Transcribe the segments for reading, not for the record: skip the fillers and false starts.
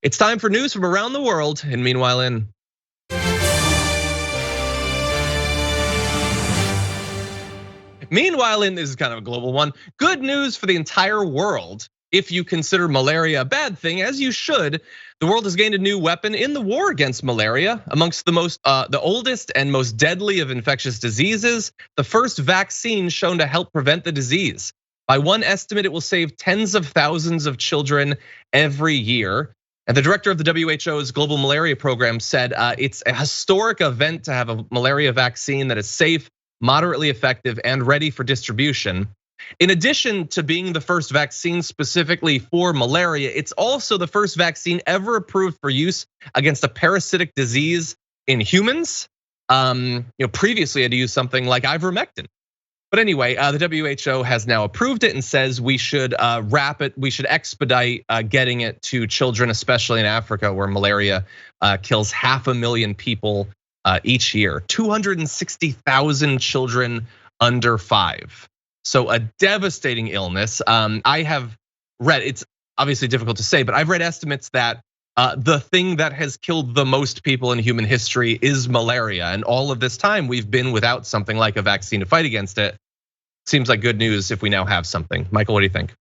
It's time for news from around the world, and meanwhile in. Meanwhile in, this is kind of a global one. Good news for the entire world. If you consider malaria a bad thing, as you should, the world has gained a new weapon in the war against malaria. Amongst the oldest and most deadly of infectious diseases, the first vaccine shown to help prevent the disease. By one estimate, it will save tens of thousands of children every year. And the director of the WHO's global malaria program said it's a historic event to have a malaria vaccine that is safe, moderately effective, and ready for distribution. In addition to being the first vaccine specifically for malaria, it's also the first vaccine ever approved for use against a parasitic disease in humans. Previously had to use something like ivermectin. But anyway, the WHO has now approved it and says we should we should expedite getting it to children, especially in Africa, where malaria kills 500,000 people each year. 260,000 children under 5. So a devastating illness. I have read, it's obviously difficult to say, but I've read estimates that the thing that has killed the most people in human history is malaria. And all of this time we've been without something like a vaccine to fight against it. Seems like good news if we now have something. Michael, what do you think?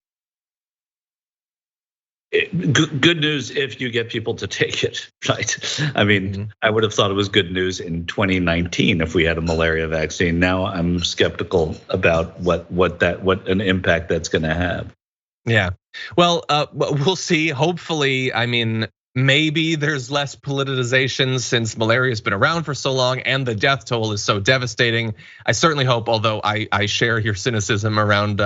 Good news if you get people to take it, right? I mean, I would have thought it was good news in 2019 if we had a malaria vaccine. Now I'm skeptical about what an impact that's going to have. Yeah, well, we'll see. Hopefully, I mean, maybe there's less politicization since malaria has been around for so long and the death toll is so devastating. I certainly hope, although I share your cynicism around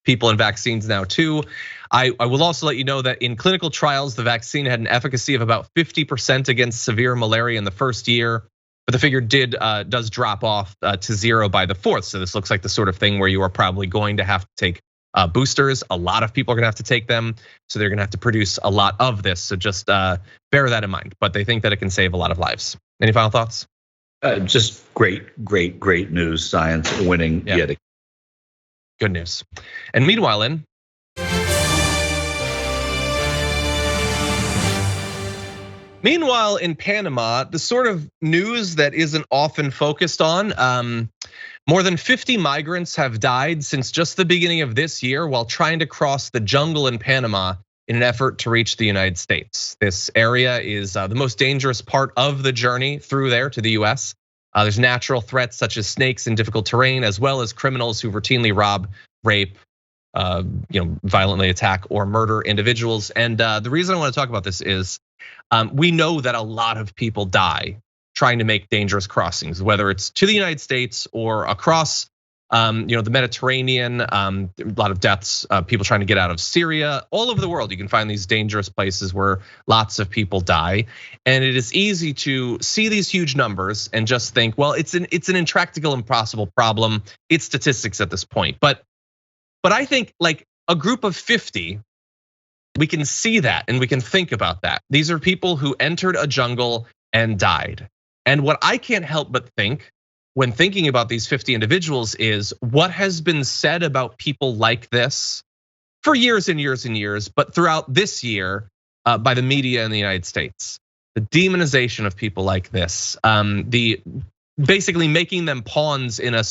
people and vaccines now too. I will also let you know that in clinical trials, the vaccine had an efficacy of about 50% against severe malaria in the first year, but the figure does drop off to 0 by the 4th. So this looks like the sort of thing where you are probably going to have to take boosters. A lot of people are gonna have to take them, so they're gonna have to produce a lot of this. So just bear that in mind. But they think that it can save a lot of lives. Any final thoughts? Just great news. Science winning yet again. Good news. And meanwhile, in. Meanwhile, in Panama, the sort of news that isn't often focused on, more than 50 migrants have died since just the beginning of this year while trying to cross the jungle in Panama in an effort to reach the United States. This area is the most dangerous part of the journey through there to the US. There's natural threats such as snakes in difficult terrain, as well as criminals who routinely rob, rape, violently attack or murder individuals. And the reason I want to talk about this is we know that a lot of people die trying to make dangerous crossings, whether it's to the United States or across the Mediterranean. A lot of deaths, people trying to get out of Syria. All over the world, you can find these dangerous places where lots of people die. And it is easy to see these huge numbers and just think, well, it's an intractable, impossible problem. It's statistics at this point. But I think like a group of 50, we can see that and we can think about that. These are people who entered a jungle and died. And what I can't help but think when thinking about these 50 individuals is what has been said about people like this for years and years and years, but throughout this year by the media in the United States. The demonization of people like this, the basically making them pawns in a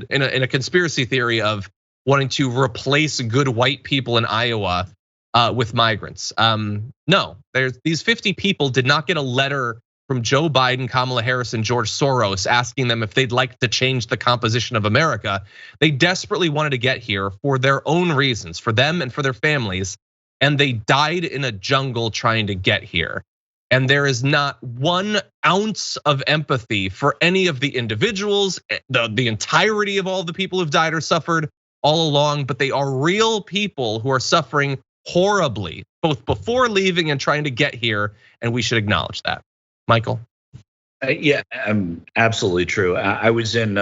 in a conspiracy theory of wanting to replace good white people in Iowa with migrants. No, these 50 people did not get a letter from Joe Biden, Kamala Harris, and George Soros asking them if they'd like to change the composition of America. They desperately wanted to get here for their own reasons, for them and for their families. And they died in a jungle trying to get here. And there is not 1 ounce of empathy for any of the individuals, the entirety of all the people who've died or suffered all along, but they are real people who are suffering horribly, both before leaving and trying to get here, and we should acknowledge that. Michael? Yeah, absolutely true. I was in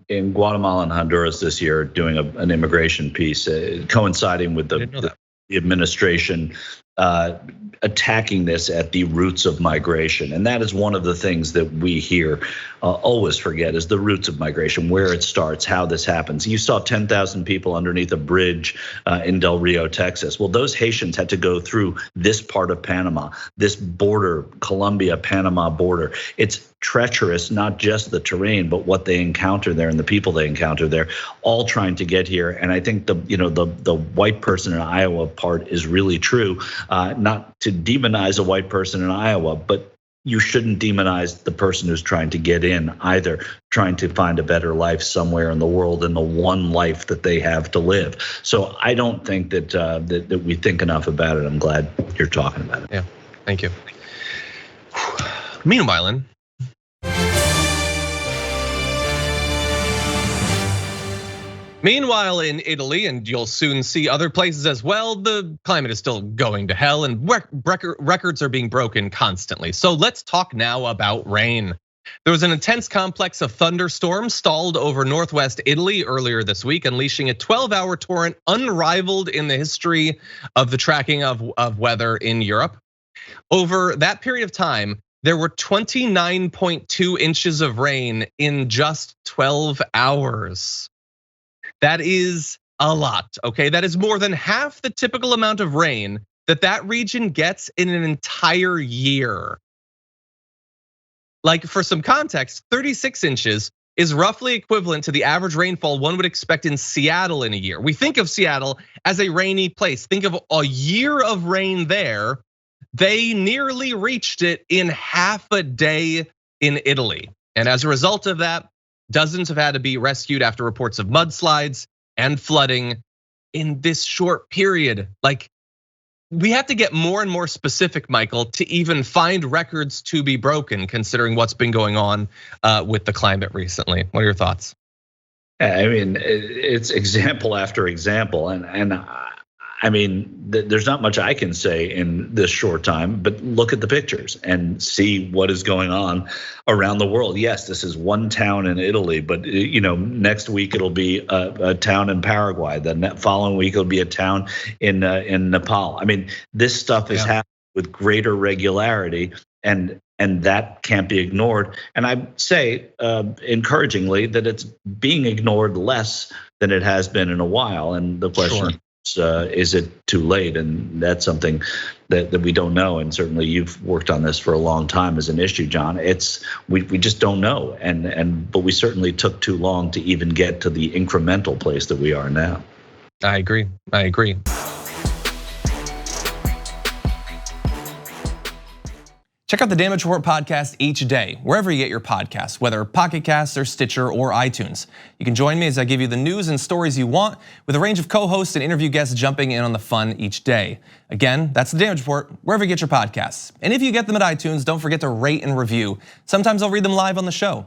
Guatemala and Honduras this year doing an immigration piece, coinciding with the administration attacking this at the roots of migration. And that is one of the things that we here always forget, is the roots of migration, where it starts, how this happens. You saw 10,000 people underneath a bridge in Del Rio, Texas. Well, those Haitians had to go through this part of Panama, this border, Colombia-Panama border. It's treacherous, not just the terrain, but what they encounter there and the people they encounter there, all trying to get here. And I think the white person in Iowa part is really true. Not to demonize a white person in Iowa, but you shouldn't demonize the person who's trying to get in either, trying to find a better life somewhere in the world, in the one life that they have to live. So I don't think that we think enough about it. I'm glad you're talking about it. Yeah, thank you. Meanwhile, in Italy, and you'll soon see other places as well, the climate is still going to hell and records are being broken constantly. So let's talk now about rain. There was an intense complex of thunderstorms stalled over northwest Italy earlier this week, unleashing a 12-hour torrent unrivaled in the history of the tracking of weather in Europe. Over that period of time, there were 29.2 inches of rain in just 12 hours. That is a lot, okay? That is more than half the typical amount of rain that region gets in an entire year. Like, for some context, 36 inches is roughly equivalent to the average rainfall one would expect in Seattle in a year. We think of Seattle as a rainy place. Think of a year of rain there. They nearly reached it in half a day in Italy. And as a result of that, dozens have had to be rescued after reports of mudslides and flooding in this short period. Like, we have to get more and more specific, Michael, to even find records to be broken, considering what's been going on with the climate recently. What are your thoughts? I mean, it's example after example, and I mean, there's not much I can say in this short time, but look at the pictures and see what is going on around the world. Yes, this is one town in Italy, but next week it'll be a town in Paraguay. The following week it'll be a town in Nepal. I mean, this stuff is happening with greater regularity, and that can't be ignored. And I say, encouragingly, that it's being ignored less than it has been in a while. And the question is it too late? And that's something that we don't know. And certainly you've worked on this for a long time as an issue, John. We just don't know. But we certainly took too long to even get to the incremental place that we are now. I agree. Check out the Damage Report podcast each day, wherever you get your podcasts, whether Pocket Casts or Stitcher or iTunes. You can join me as I give you the news and stories you want, with a range of co-hosts and interview guests jumping in on the fun each day. Again, that's the Damage Report, wherever you get your podcasts. And if you get them at iTunes, don't forget to rate and review. Sometimes I'll read them live on the show.